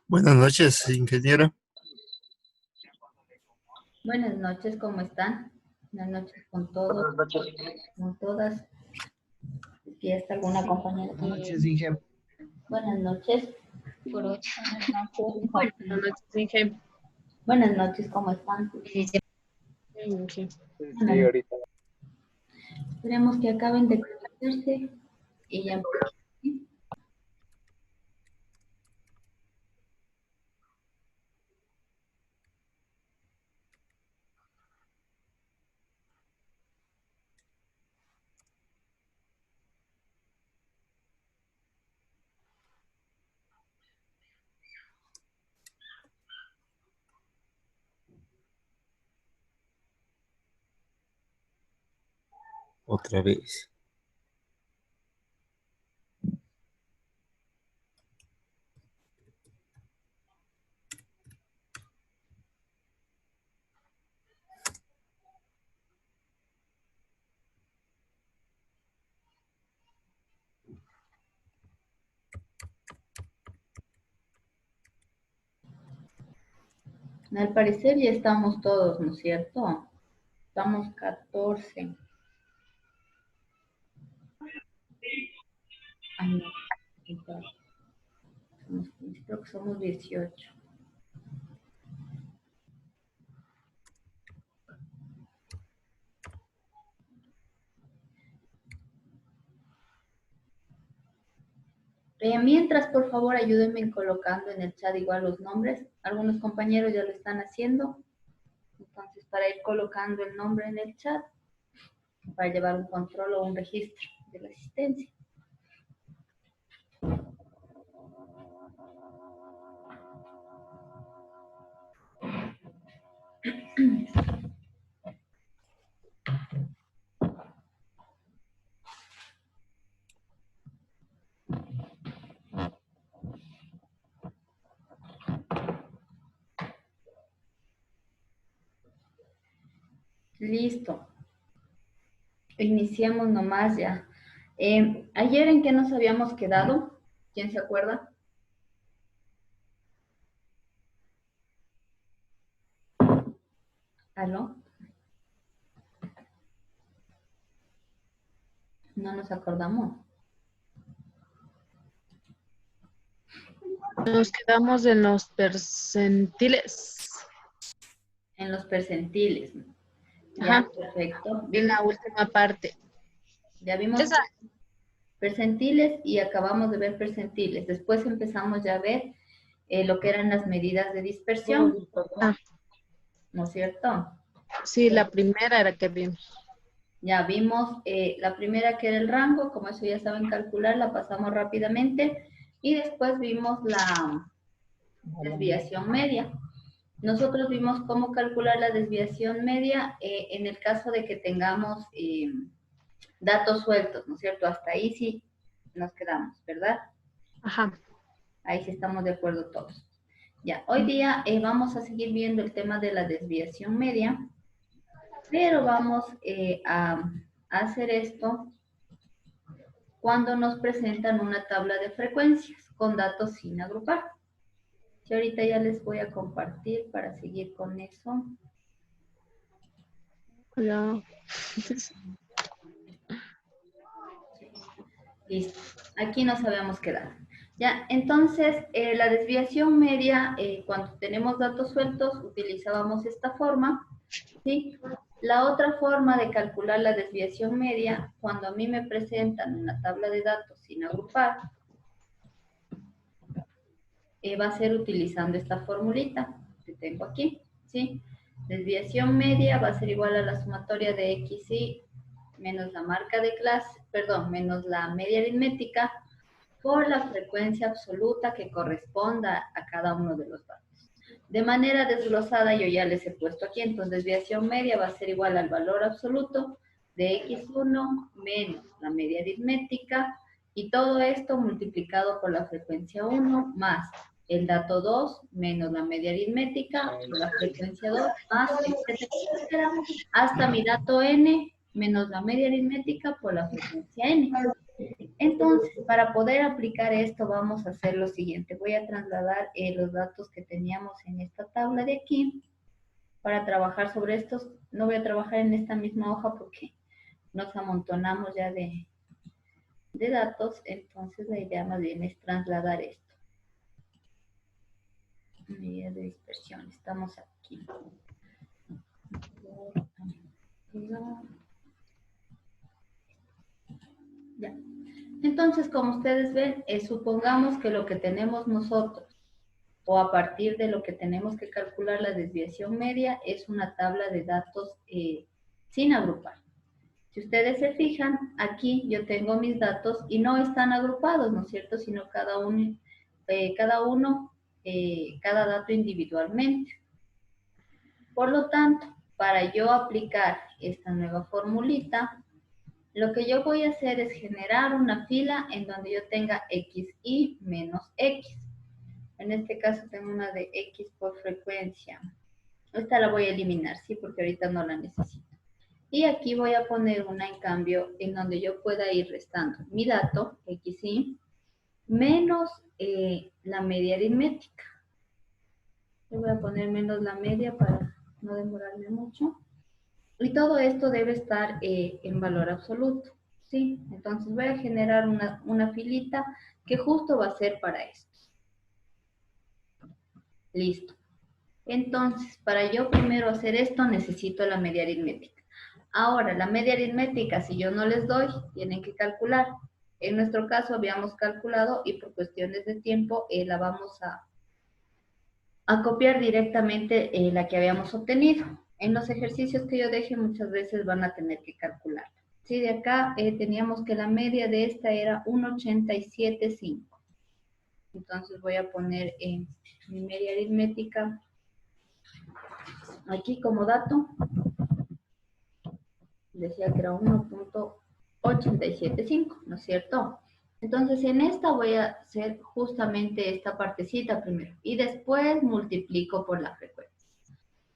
Buenas noches, ingeniero. Buenas noches, ¿cómo están? Buenas noches con todos. Buenas noches. Con todas. Aquí está alguna compañera. Buenas noches, Inge. Buenas noches. Buenas Buenas noches, Inge. Buenas noches, ¿cómo están? Inge. Sí, ahorita. Esperemos que acaben de conectarse y ya empecemos. Otra vez. Al parecer ya estamos todos, ¿no es cierto? Estamos 14. Ay, no. Creo que somos 18. Mientras, por favor, ayúdenme colocando en el chat igual los nombres. Algunos compañeros ya lo están haciendo. Entonces, para ir colocando el nombre en el chat, para llevar un control o un registro de la asistencia. Listo. Iniciamos nomás ya. Ayer, ¿en qué nos habíamos quedado? ¿Quién se acuerda? ¿Aló? No nos acordamos. Nos quedamos en los percentiles. En los percentiles. Ajá. Ya, perfecto. En la última parte. Ya vimos Esa. percentiles y acabamos de ver percentiles. Después empezamos ya a ver lo que eran las medidas de dispersión. Ah, ¿No es cierto? sí, la primera era que vimos. Ya vimos la primera que era el rango, como eso ya saben calcular, la pasamos rápidamente. Y después vimos la desviación media. Nosotros vimos cómo calcular la desviación media en el caso de que tengamos datos sueltos, ¿no es cierto? Hasta ahí sí nos quedamos, ¿verdad? Ajá. Ahí sí estamos de acuerdo todos. Ya, hoy día vamos a seguir viendo el tema de la desviación media, pero vamos a hacer esto cuando nos presentan una tabla de frecuencias con datos sin agrupar. Yo ahorita ya les voy a compartir para seguir con eso. Ya. Listo. Aquí nos habíamos quedado. Ya, entonces, la desviación media, cuando tenemos datos sueltos, utilizábamos esta forma, ¿sí? La otra forma de calcular la desviación media, cuando a mí me presentan una tabla de datos sin agrupar, va a ser utilizando esta formulita que tengo aquí, ¿sí? Desviación media va a ser igual a la sumatoria de XY menos la marca de clase, perdón, menos la media aritmética por la frecuencia absoluta que corresponda a cada uno de los datos. De manera desglosada yo ya les he puesto aquí, entonces desviación media va a ser igual al valor absoluto de X1 menos la media aritmética Y todo esto multiplicado por la frecuencia 1 más el dato 2 menos la media aritmética por la frecuencia 2 más etcétera, etcétera, hasta mi dato n menos la media aritmética por la frecuencia n. Entonces, para poder aplicar esto, vamos a hacer lo siguiente. Voy a trasladar los datos que teníamos en esta tabla de aquí para trabajar sobre estos. No voy a trabajar en esta misma hoja porque nos amontonamos ya de datos. Entonces, la idea más bien es trasladar esto. Medida de dispersión. Estamos aquí. Ya. Entonces, como ustedes ven, supongamos que lo que tenemos nosotros, o a partir de lo que tenemos que calcular la desviación media, es una tabla de datos sin agrupar. Si ustedes se fijan, aquí yo tengo mis datos y no están agrupados, ¿no es cierto? Sino cada dato individualmente. Por lo tanto, para yo aplicar esta nueva formulita, lo que yo voy a hacer es generar una fila en donde yo tenga xi menos x. En este caso tengo una de x por frecuencia. Esta la voy a eliminar, ¿sí? Porque ahorita no la necesito. Y aquí voy a poner una, en cambio, en donde yo pueda ir restando mi dato, xi, menos la media aritmética. Yo voy a poner menos la media para no demorarme mucho. Y todo esto debe estar en valor absoluto, ¿sí? Entonces voy a generar una filita que justo va a ser para esto. Listo. Entonces, para yo primero hacer esto, necesito la media aritmética. Ahora, la media aritmética, si yo no les doy, tienen que calcular. En nuestro caso habíamos calculado y por cuestiones de tiempo la vamos a copiar directamente la que habíamos obtenido. En los ejercicios que yo deje muchas veces van a tener que calcular. Sí, de acá teníamos que la media de esta era 1,87,5. Entonces voy a poner mi media aritmética aquí como dato. Decía que era 1,875, ¿no es cierto? Entonces en esta voy a hacer justamente esta partecita primero y después multiplico por la frecuencia.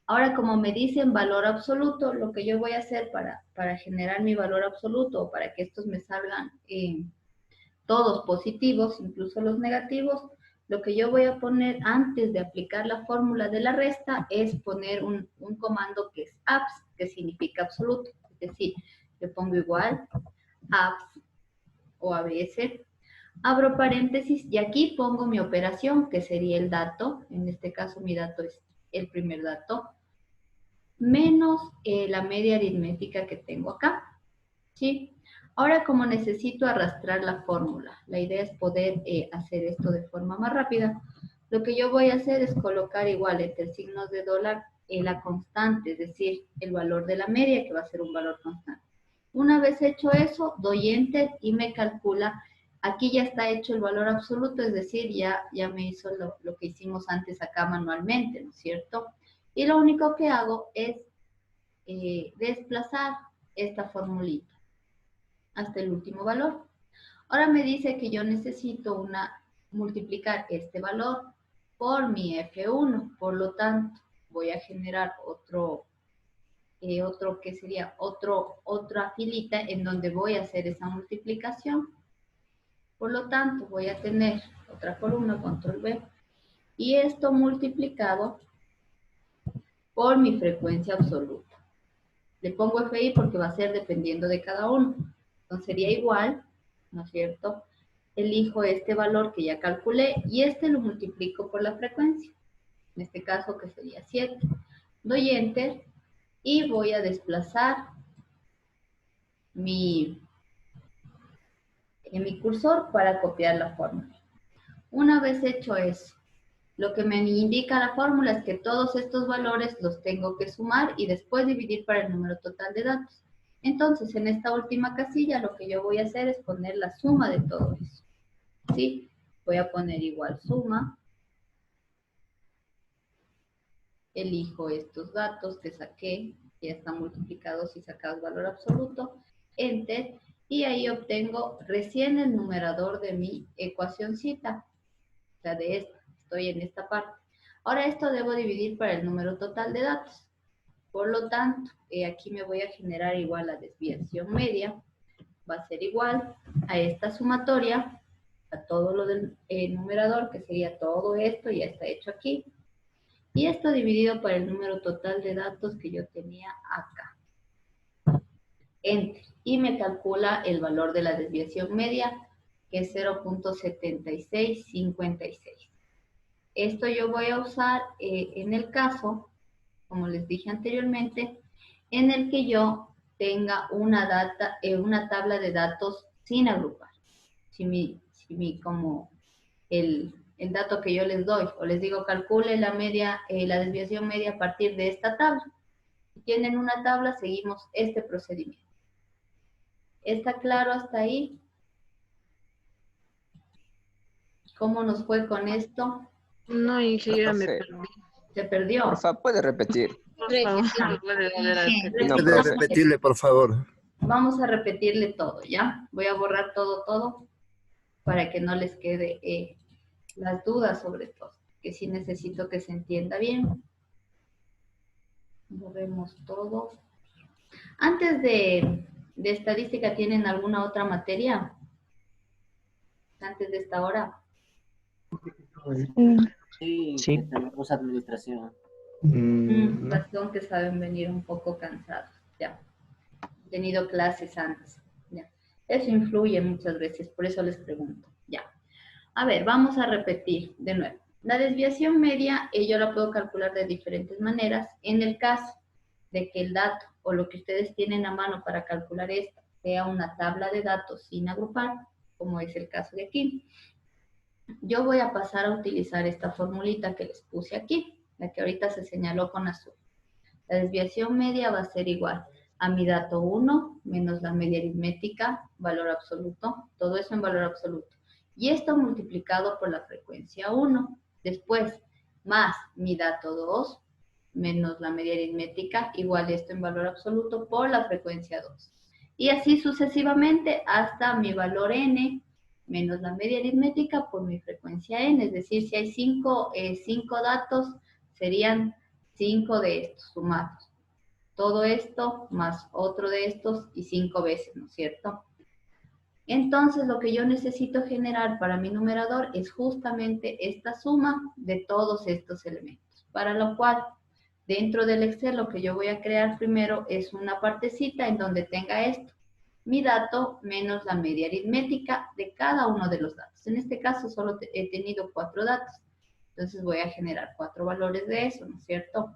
Ahora, como me dicen valor absoluto, lo que yo voy a hacer para generar mi valor absoluto, o para que estos me salgan todos positivos, incluso los negativos, lo que yo voy a poner antes de aplicar la fórmula de la resta es poner un comando que es abs, que significa absoluto. Es decir, yo pongo igual, abs o abs, abro paréntesis y aquí pongo mi operación, que sería el dato. En este caso mi dato es el primer dato, menos la media aritmética que tengo acá, ¿sí? Ahora, como necesito arrastrar la fórmula, la idea es poder hacer esto de forma más rápida, lo que yo voy a hacer es colocar igual entre signos de dólar la constante, es decir, el valor de la media, que va a ser un valor constante. Una vez hecho eso, doy Enter y me calcula. Aquí ya está hecho el valor absoluto, es decir, ya me hizo lo que hicimos antes acá manualmente, ¿no es cierto? Y lo único que hago es desplazar esta formulita hasta el último valor. Ahora me dice que yo necesito multiplicar este valor por mi F1, por lo tanto voy a generar que sería otra filita en donde voy a hacer esa multiplicación. Por lo tanto voy a tener otra columna, control V, y esto multiplicado por mi frecuencia absoluta. Le pongo FI porque va a ser dependiendo de cada uno. Entonces sería igual, ¿no es cierto? Elijo este valor que ya calculé y este lo multiplico por la frecuencia. En este caso que sería 7. Doy Enter y voy a desplazar mi cursor para copiar la fórmula. Una vez hecho eso, lo que me indica la fórmula es que todos estos valores los tengo que sumar y después dividir para el número total de datos. Entonces, en esta última casilla, lo que yo voy a hacer es poner la suma de todo eso. ¿Sí? Voy a poner igual suma. Elijo estos datos que saqué, ya están multiplicados y sacados valor absoluto. Enter. y ahí obtengo recién el numerador de mi ecuacióncita, o sea, de esta, estoy en esta parte. Ahora esto debo dividir para el número total de datos. Por lo tanto, aquí me voy a generar igual la desviación media, va a ser igual a esta sumatoria, a todo lo del numerador, que sería todo esto, ya está hecho aquí. Y esto dividido por el número total de datos que yo tenía acá. Enter. Y me calcula el valor de la desviación media, que es 0.7656. Esto yo voy a usar en el caso, como les dije anteriormente, en el que yo tenga una tabla de datos sin agrupar. Como el dato que yo les doy, o les digo calcule la desviación media a partir de esta tabla. Si tienen una tabla, seguimos este procedimiento. ¿Está claro hasta ahí? ¿Cómo nos fue con esto? No, ingeniera, me Profe, perdí. ¿Se perdió? porfa, ¿puede repetir? Por favor, puede volver a repetir. No, ¿Puede profe. repetirle, por favor? Vamos a repetirle todo, ¿ya? Voy a borrar todo, para que no les quede las dudas sobre todo, que sí necesito que se entienda bien. Borremos todo. Antes de estadística, ¿tienen alguna otra materia? Antes de esta hora. Sí, tenemos administración. Razón que saben venir un poco cansados, ya. He tenido clases antes, ya. Eso influye muchas veces, por eso les pregunto, ya. A ver, vamos a repetir de nuevo. La desviación media, yo la puedo calcular de diferentes maneras. En el caso de que el dato o lo que ustedes tienen a mano para calcular esto sea una tabla de datos sin agrupar, como es el caso de aquí, yo voy a pasar a utilizar esta formulita que les puse aquí, la que ahorita se señaló con azul. La desviación media va a ser igual a mi dato 1 menos la media aritmética, valor absoluto, todo eso en valor absoluto. Y esto multiplicado por la frecuencia 1. Después, más mi dato 2 menos la media aritmética, igual esto en valor absoluto por la frecuencia 2. Y así sucesivamente hasta mi valor n menos la media aritmética por mi frecuencia n. Es decir, si hay 5 datos, serían 5 de estos sumados. Todo esto más otro de estos y 5 veces, ¿no es cierto? Entonces, lo que yo necesito generar para mi numerador es justamente esta suma de todos estos elementos. Para lo cual, dentro del Excel, lo que yo voy a crear primero es una partecita en donde tenga esto. Mi dato menos la media aritmética de cada uno de los datos. En este caso, solo he tenido 4 datos. Entonces, voy a generar 4 valores de eso, ¿no es cierto?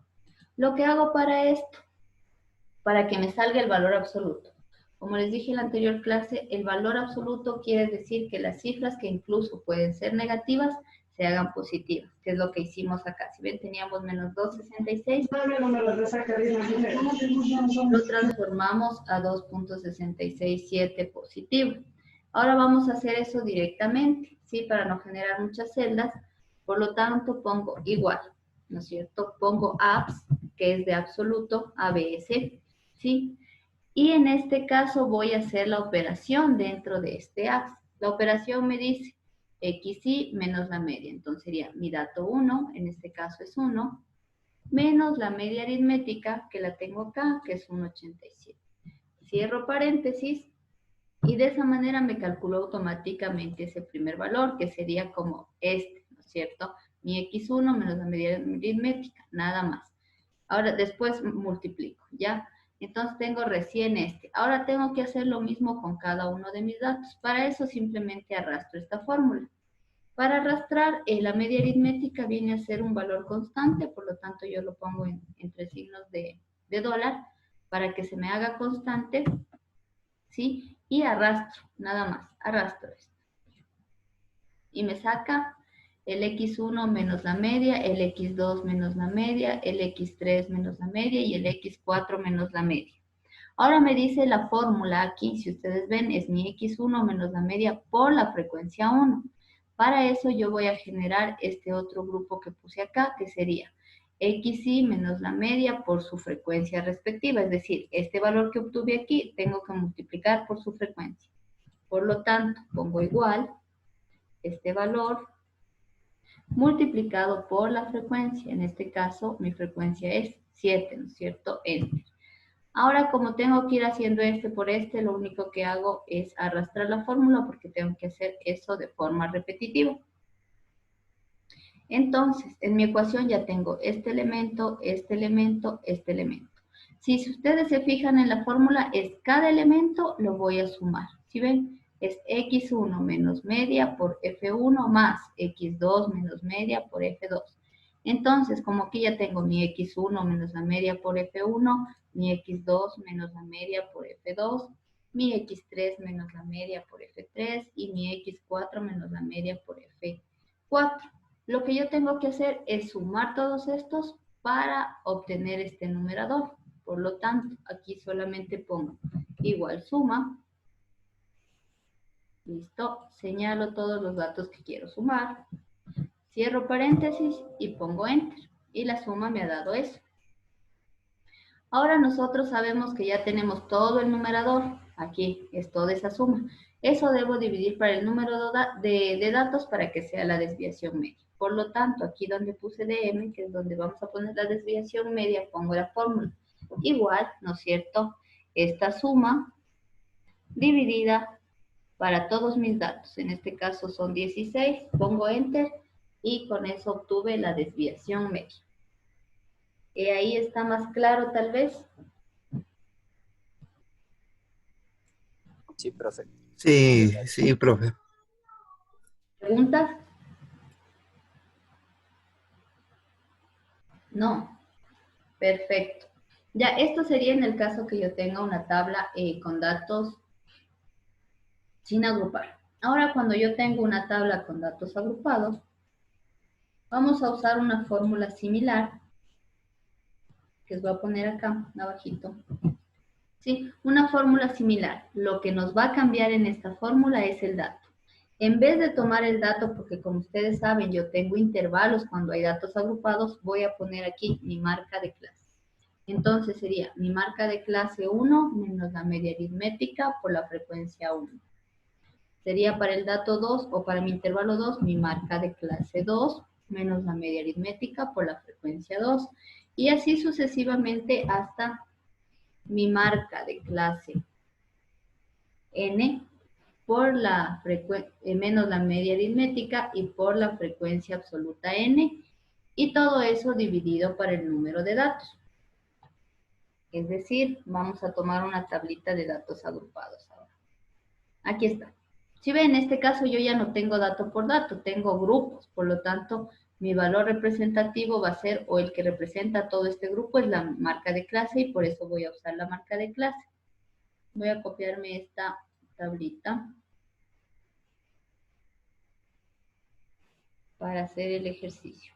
Lo que hago para esto, para que me salga el valor absoluto. Como les dije en la anterior clase, el valor absoluto quiere decir que las cifras que incluso pueden ser negativas se hagan positivas, que es lo que hicimos acá. Si ven, teníamos menos 2.66. Lo transformamos a 2.667 positivo. Ahora vamos a hacer eso directamente, ¿sí? Para no generar muchas celdas. Por lo tanto, pongo igual, ¿no es cierto? Pongo abs, que es de absoluto, ABS, ¿sí? Y en este caso voy a hacer la operación dentro de este abs. La operación me dice XY menos la media. Entonces sería mi dato 1, en este caso es 1, menos la media aritmética, que la tengo acá, que es 1.87. Cierro paréntesis y de esa manera me calculó automáticamente ese primer valor, que sería como este, ¿no es cierto? Mi X1 menos la media aritmética, nada más. Ahora después multiplico, ¿ya? Entonces tengo recién este. Ahora tengo que hacer lo mismo con cada uno de mis datos. Para eso simplemente arrastro esta fórmula. Para arrastrar, la media aritmética viene a ser un valor constante, por lo tanto yo lo pongo entre signos de dólar para que se me haga constante, ¿sí? Y arrastro, nada más, arrastro esto. Y me saca el X1 menos la media, el X2 menos la media, el X3 menos la media y el X4 menos la media. Ahora me dice la fórmula aquí, si ustedes ven, es mi X1 menos la media por la frecuencia 1. Para eso yo voy a generar este otro grupo que puse acá, que sería XY menos la media por su frecuencia respectiva. Es decir, este valor que obtuve aquí tengo que multiplicar por su frecuencia. Por lo tanto, pongo igual este valor multiplicado por la frecuencia. En este caso, mi frecuencia es 7, ¿no es cierto? Enter. Ahora, como tengo que ir haciendo este por este, lo único que hago es arrastrar la fórmula porque tengo que hacer eso de forma repetitiva. Entonces, en mi ecuación ya tengo este elemento, este elemento, este elemento. Si ustedes se fijan en la fórmula, es cada elemento lo voy a sumar. ¿Sí ven? Es x1 menos media por f1 más x2 menos media por f2. Entonces, como aquí ya tengo mi x1 menos la media por f1, mi x2 menos la media por f2, mi x3 menos la media por f3 y mi x4 menos la media por f4. Lo que yo tengo que hacer es sumar todos estos para obtener este numerador. Por lo tanto, aquí solamente pongo igual suma. Listo. Señalo todos los datos que quiero sumar. Cierro paréntesis y pongo enter. Y la suma me ha dado eso. Ahora nosotros sabemos que ya tenemos todo el numerador. Aquí es toda esa suma. Eso debo dividir para el número de datos para que sea la desviación media. Por lo tanto, aquí donde puse dm, que es donde vamos a poner la desviación media, pongo la fórmula. Igual, ¿no es cierto? Esta suma dividida para todos mis datos. En este caso son 16. Pongo enter y con eso obtuve la desviación media. Ahí está más claro tal vez. Sí, profe. Sí, sí, profe. ¿Preguntas? No. Perfecto. Ya, esto sería en el caso que yo tenga una tabla con datos sin agrupar. Ahora, cuando yo tengo una tabla con datos agrupados, vamos a usar una fórmula similar, que os voy a poner acá, abajito. Sí, una fórmula similar. Lo que nos va a cambiar en esta fórmula es el dato. En vez de tomar el dato, porque como ustedes saben, yo tengo intervalos cuando hay datos agrupados, voy a poner aquí mi marca de clase. Entonces sería mi marca de clase 1 menos la media aritmética por la frecuencia 1. Sería para el dato 2 o para mi intervalo 2, mi marca de clase 2 menos la media aritmética por la frecuencia 2. Y así sucesivamente hasta mi marca de clase n por la menos la media aritmética y por la frecuencia absoluta n. Y todo eso dividido para el número de datos. Es decir, vamos a tomar una tablita de datos agrupados ahora. Aquí está. Si ven, en este caso yo ya no tengo dato por dato, tengo grupos. Por lo tanto, mi valor representativo va a ser, o el que representa todo este grupo, es la marca de clase y por eso voy a usar la marca de clase. Voy a copiarme esta tablita para hacer el ejercicio.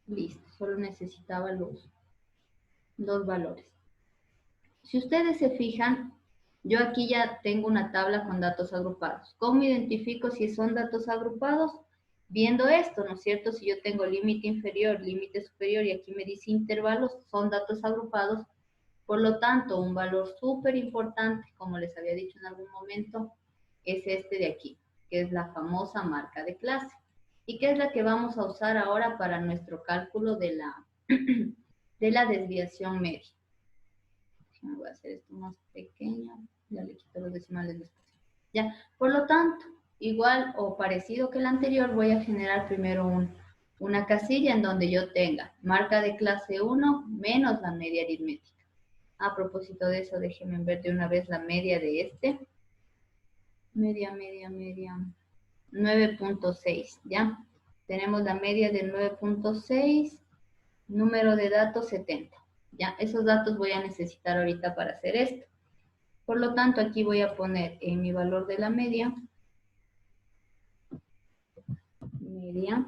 Listo, solo necesitaba los dos valores. Si ustedes se fijan, yo aquí ya tengo una tabla con datos agrupados. ¿Cómo identifico si son datos agrupados? Viendo esto, ¿no es cierto? Si yo tengo límite inferior, límite superior y aquí me dice intervalos, son datos agrupados. Por lo tanto, un valor súper importante, como les había dicho en algún momento, es este de aquí, que es la famosa marca de clase. Y que es la que vamos a usar ahora para nuestro cálculo de la desviación media. Voy a hacer esto más pequeño, ya le quito los decimales después. Ya, por lo tanto, igual o parecido que el anterior, voy a generar primero una casilla en donde yo tenga marca de clase 1 menos la media aritmética. A propósito de eso, déjenme ver de una vez la media de este. Media, 9.6, ¿ya? Tenemos la media de 9.6, número de datos 70. Ya, esos datos voy a necesitar ahorita para hacer esto. Por lo tanto, aquí voy a poner en mi valor de la media. Media.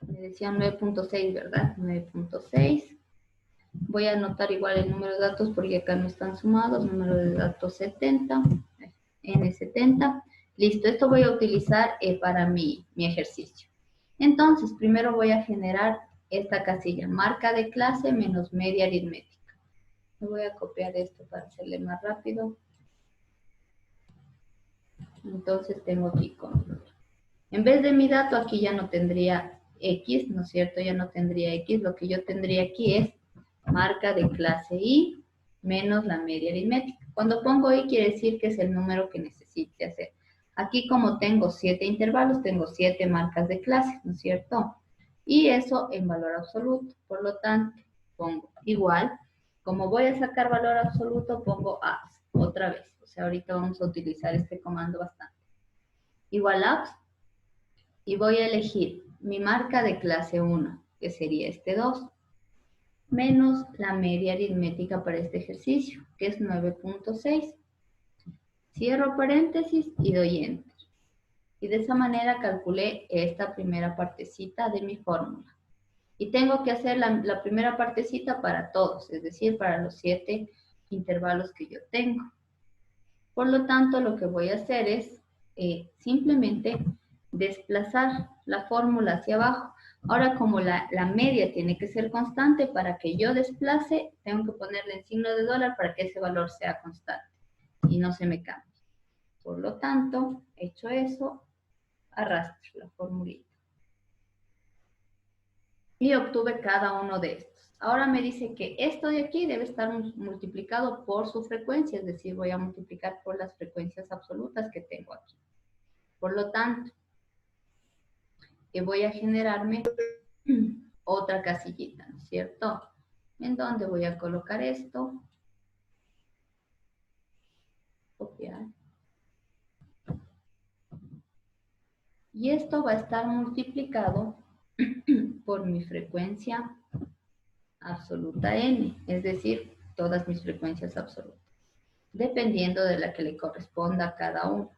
Me decían 9.6, ¿verdad? 9.6 Voy a anotar igual el número de datos porque acá no están sumados. Número de datos 70, N70. Listo, esto voy a utilizar para mi ejercicio. Entonces, primero voy a generar esta casilla, marca de clase menos media aritmética. Me voy a copiar esto para hacerle más rápido. Entonces tengo aquí con... En vez de mi dato, aquí ya no tendría X, ¿no es cierto? Ya no tendría X. Lo que yo tendría aquí es marca de clase I menos la media aritmética. Cuando pongo I quiere decir que es el número que necesite hacer. Aquí como tengo 7 intervalos, tengo 7 marcas de clase, ¿no es cierto? Y eso en valor absoluto. Por lo tanto, pongo igual. Como voy a sacar valor absoluto, pongo ABS otra vez. O sea, ahorita vamos a utilizar este comando bastante. Igual ABS. Y voy a elegir mi marca de clase 1, que sería este 2, menos la media aritmética para este ejercicio, que es 9.6. Cierro paréntesis y doy Enter. Y de esa manera calculé esta primera partecita de mi fórmula. Y tengo que hacer la primera partecita para todos, es decir, para los 7 intervalos que yo tengo. Por lo tanto, lo que voy a hacer es simplemente desplazar la fórmula hacia abajo. Ahora, como la media tiene que ser constante, para que yo desplace, tengo que ponerle el signo de dólar para que ese valor sea constante y no se me cambie. Por lo tanto, hecho eso, arrastro la formulita. Y obtuve cada uno de estos. Ahora me dice que esto de aquí debe estar multiplicado por su frecuencia, es decir, voy a multiplicar por las frecuencias absolutas que tengo aquí. Por lo tanto, que voy a generarme otra casillita, ¿no es cierto? En donde voy a colocar esto, copiar. Y esto va a estar multiplicado por mi frecuencia absoluta n, es decir, todas mis frecuencias absolutas, dependiendo de la que le corresponda a cada uno.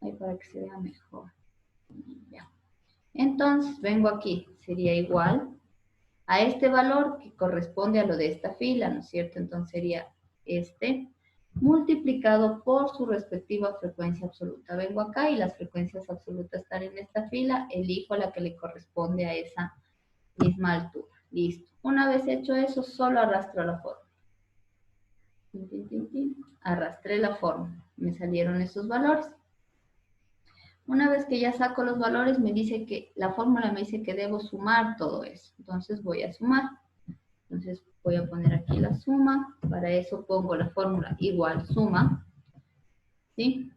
Ahí para que se vea mejor. Ya. Entonces, vengo aquí, sería igual a este valor que corresponde a lo de esta fila, ¿no es cierto? Entonces sería este multiplicado por su respectiva frecuencia absoluta. Vengo acá y las frecuencias absolutas están en esta fila, elijo la que le corresponde a esa misma altura. Listo. Una vez hecho eso, solo arrastro la fórmula. Arrastré la fórmula. Me salieron esos valores. Una vez que ya saco los valores, me dice que la fórmula me dice que debo sumar todo eso. Entonces voy a sumar. Entonces voy a poner aquí la suma. Para eso pongo la fórmula igual suma. ¿Sí?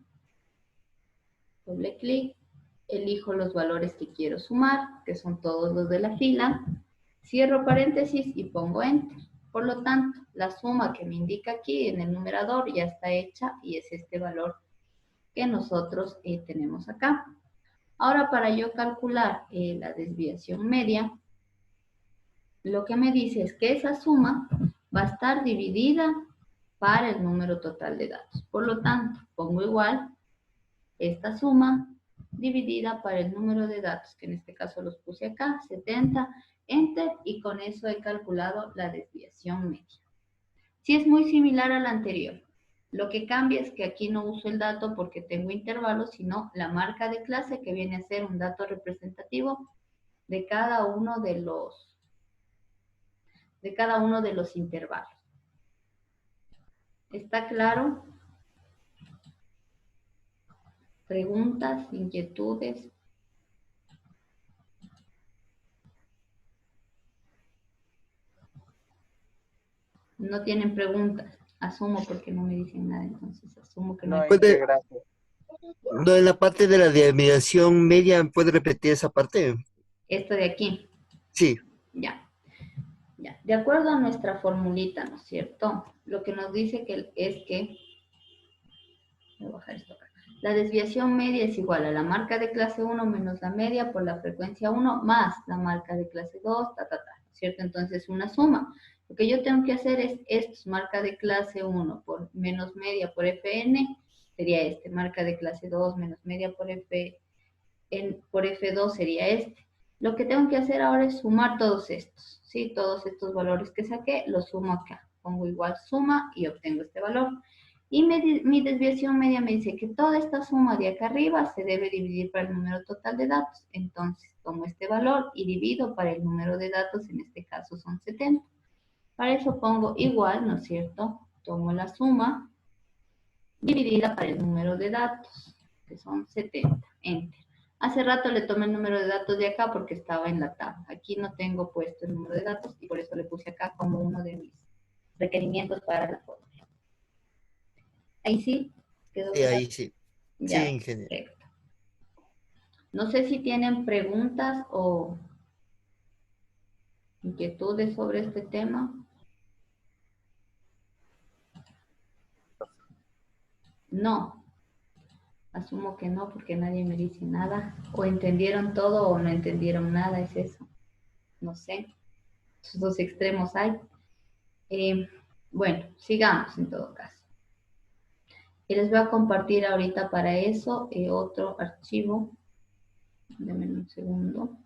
Doble clic. Elijo los valores que quiero sumar, que son todos los de la fila. Cierro paréntesis y pongo Enter. Por lo tanto, la suma que me indica aquí en el numerador ya está hecha y es este valor que nosotros tenemos acá. Ahora, para yo calcular la desviación media, lo que me dice es que esa suma va a estar dividida para el número total de datos. Por lo tanto, pongo igual esta suma dividida para el número de datos, que en este caso los puse acá, 70, Enter, y con eso he calculado la desviación media. Sí es muy similar a la anterior. Lo que cambia es que aquí no uso el dato porque tengo intervalos, sino la marca de clase, que viene a ser un dato representativo de cada uno de los intervalos. ¿Está claro? ¿Preguntas, inquietudes? No tienen preguntas. Asumo porque no me dicen nada, entonces asumo que no hay. Puede, no, en la parte de la desviación media, ¿puede repetir esa parte? Esto de aquí. Sí. Ya. Ya. De acuerdo a nuestra formulita, ¿no es cierto? Lo que nos dice es que... Voy a bajar esto acá. La desviación media es igual a la marca de clase 1 menos la media por la frecuencia 1 más la marca de clase 2, ¿cierto? Entonces, una suma. Lo que yo tengo que hacer es esto, marca de clase 1 por menos media por Fn, sería este, marca de clase 2 menos media por F2 sería este. Lo que tengo que hacer ahora es sumar todos estos, ¿sí? Todos estos valores que saqué, los sumo acá. Pongo igual suma y obtengo este valor. Y mi desviación media me dice que toda esta suma de acá arriba se debe dividir para el número total de datos. Entonces, tomo este valor y divido para el número de datos, en este caso son 70. Para eso pongo igual, ¿no es cierto? Tomo la suma dividida para el número de datos, que son 70. Enter. Hace rato le tomé el número de datos de acá porque estaba en la tabla. Aquí no tengo puesto el número de datos y por eso le puse acá como uno de mis requerimientos para la fórmula. Ahí sí, quedó Sí, claro. ahí sí. Sí, Ya, ingeniero. perfecto. No sé si tienen preguntas o inquietudes sobre este tema. No. Asumo que no, porque nadie me dice nada. O entendieron todo o no entendieron nada, es eso. No sé. Esos dos extremos hay. Bueno, sigamos en todo caso. Y les voy a compartir ahorita para eso otro archivo. Denme un segundo.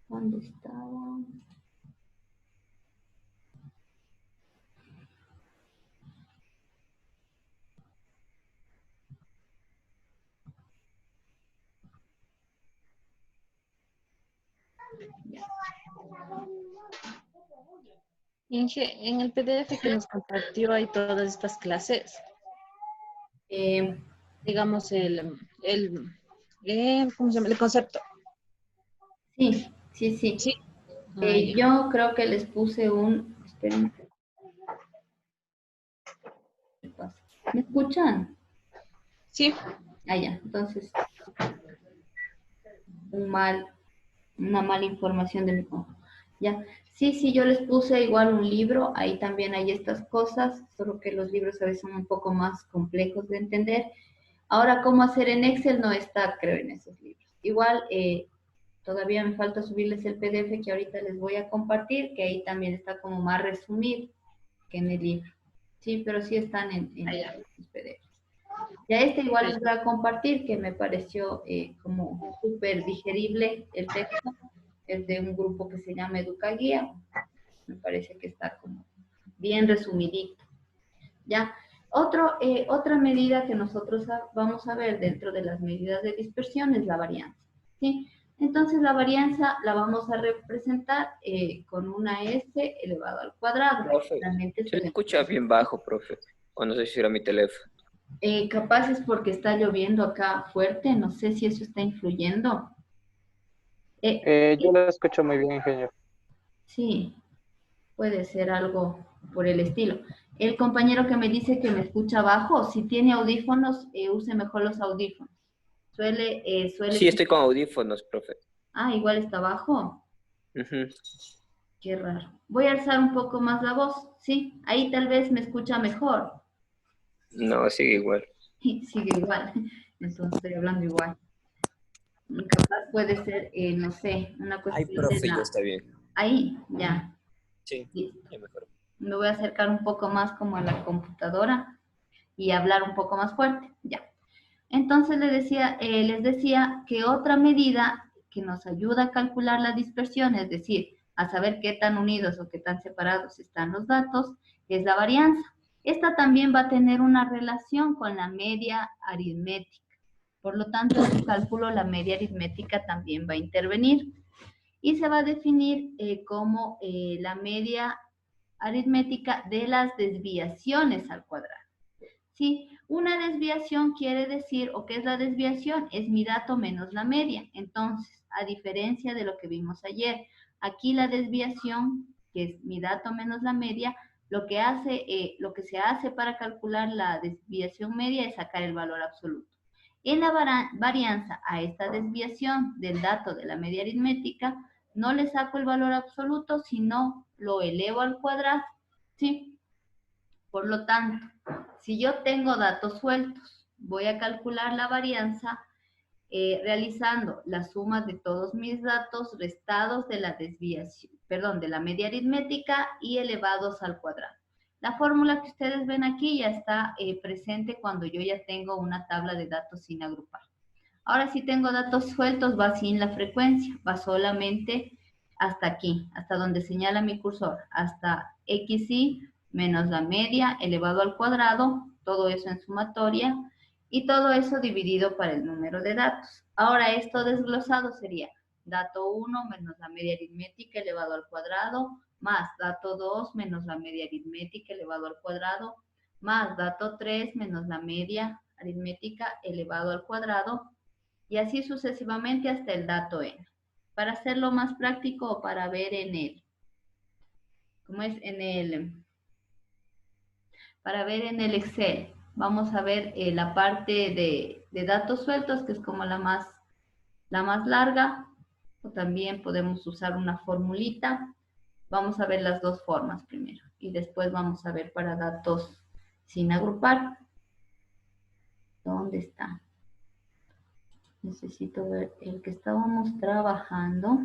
¿Dónde estaba? Ya. Inge, en el PDF que nos compartió hay todas estas clases. Eh, Digamos, ¿cómo se llama? El concepto. sí, sí, sí. Sí. Ah, ya. Yo creo que les puse un... Esperen. ¿Qué pasa? ¿Me escuchan? Sí. Ah, ya. Entonces, una mala información de mi compu. Ya. Sí, sí, yo les puse igual un libro, ahí también hay estas cosas, solo que los libros a veces son un poco más complejos de entender. Ahora, cómo hacer en Excel no está, creo, en esos libros. Igual, todavía me falta subirles el PDF que ahorita les voy a compartir, que ahí también está como más resumido que en el libro. Sí, pero sí están en Ah, ya. los PDFs. Ya este igual les Sí. voy a compartir, que me pareció como súper digerible el texto. Es de un grupo que se llama Educaguía. Me parece que está como bien resumidito. ¿Ya? Otra medida que nosotros vamos a ver dentro de las medidas de dispersión es la varianza. ¿Sí? Entonces la varianza la vamos a representar con una S elevado al cuadrado. Profe, Realmente se le escucha bien bajo, profe. O no sé si era mi teléfono. capaz es porque está lloviendo acá fuerte, no sé si eso está influyendo. Yo lo escucho muy bien, ingeniero. Sí, puede ser algo por el estilo. El compañero que me dice que me escucha bajo, si tiene audífonos, use mejor los audífonos. Sí, estoy con audífonos, profe. Ah, igual está bajo. Ujú. Qué raro. Voy a alzar un poco más la voz. Sí, ahí tal vez me escucha mejor. No, sigue igual. Y sigue igual. Entonces estoy hablando igual. Capaz puede ser, no sé, una Ay, cuestión de profe, ya la... está bien. Ahí, ya. Sí, Listo. ya mejor. Me voy a acercar un poco más como a la computadora y hablar un poco más fuerte. Ya. Entonces les decía que otra medida que nos ayuda a calcular la dispersión, es decir, a saber qué tan unidos o qué tan separados están los datos, es la varianza. Esta también va a tener una relación con la media aritmética. Por lo tanto, en el cálculo la media aritmética también va a intervenir y se va a definir como la media aritmética de las desviaciones al cuadrado. ¿Sí? Una desviación quiere decir, ¿o qué es la desviación? Es mi dato menos la media. Entonces, a diferencia de lo que vimos ayer, aquí la desviación, que es mi dato menos la media, lo que se hace para calcular la desviación media es sacar el valor absoluto. En la varianza a esta desviación del dato de la media aritmética, no le saco el valor absoluto, sino lo elevo al cuadrado, ¿sí? Por lo tanto, si yo tengo datos sueltos, voy a calcular la varianza realizando la suma de todos mis datos restados de la desviación, perdón, de la media aritmética y elevados al cuadrado. La fórmula que ustedes ven aquí ya está presente cuando yo ya tengo una tabla de datos sin agrupar. Ahora si tengo datos sueltos, va sin la frecuencia, va solamente hasta aquí, hasta donde señala mi cursor, hasta xy menos la media elevado al cuadrado, todo eso en sumatoria, y todo eso dividido para el número de datos. Ahora esto desglosado sería dato 1 menos la media aritmética elevado al cuadrado, más dato 2 menos la media aritmética elevado al cuadrado, más dato 3 menos la media aritmética elevado al cuadrado, y así sucesivamente hasta el dato n. Para hacerlo más práctico o para ver en el, ¿cómo es? Para ver en el Excel, vamos a ver la parte de datos sueltos, que es como la más larga, o también podemos usar una formulita. Vamos a ver las dos formas primero, y después vamos a ver para datos sin agrupar. ¿Dónde está? Necesito ver el que estábamos trabajando.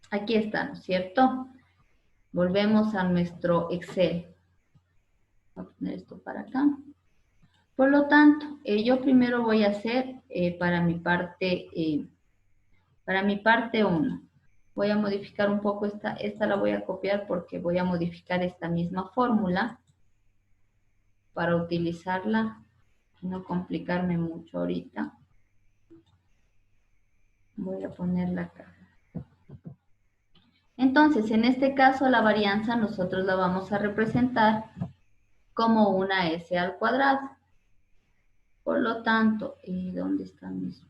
Aquí está, ¿no es cierto? Volvemos a nuestro Excel. Voy a poner esto para acá. Por lo tanto, yo primero voy a hacer para mi parte 1. Voy a modificar un poco esta la voy a copiar porque voy a modificar esta misma fórmula para utilizarla y no complicarme mucho ahorita. Voy a ponerla acá. Entonces, en este caso, la varianza nosotros la vamos a representar como una s al cuadrado. Por lo tanto, ¿dónde están mis?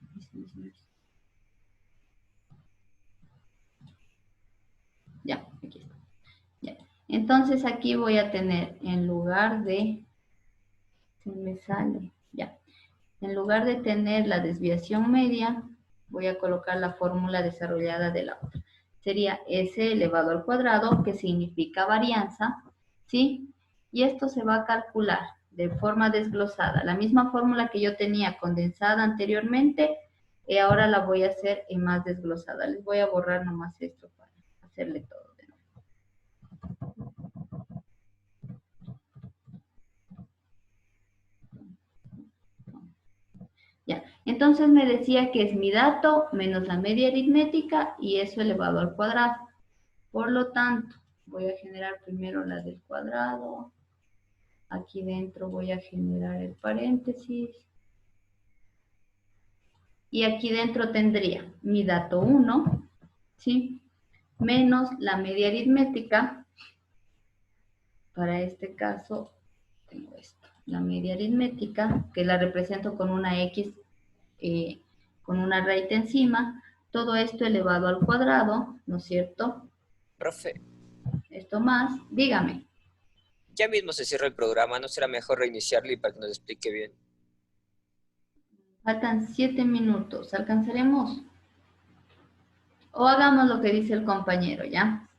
Ya, aquí está. Ya. Entonces, aquí voy a tener, en lugar de, se me sale, ya. En lugar de tener la desviación media, voy a colocar la fórmula desarrollada de la otra. Sería s elevado al cuadrado, que significa varianza, ¿sí? Y esto se va a calcular de forma desglosada. La misma fórmula que yo tenía condensada anteriormente, ahora la voy a hacer en más desglosada. Les voy a borrar nomás esto para hacerle todo de nuevo. Ya, entonces me decía que es mi dato menos la media aritmética y eso elevado al cuadrado. Por lo tanto, voy a generar primero la del cuadrado. Aquí dentro voy a generar el paréntesis. Y aquí dentro tendría mi dato 1, ¿sí? Menos la media aritmética. Para este caso, tengo esto. La media aritmética, que la represento con una X, con una raíz encima. Todo esto elevado al cuadrado, ¿no es cierto? Profe. Esto más, dígame. Ya mismo se cierra el programa, ¿no será mejor reiniciarlo y para que nos explique bien? Faltan 7 minutos, ¿alcanzaremos? O hagamos lo que dice el compañero, ¿ya?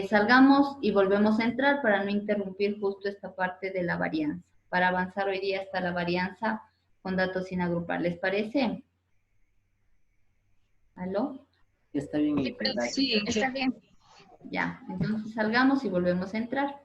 Salgamos y volvemos a entrar para no interrumpir justo esta parte de la varianza. Para avanzar hoy día hasta la varianza con datos sin agrupar, ¿les parece? ¿Aló? Está bien. Sí, está bien. Ya, entonces salgamos y volvemos a entrar.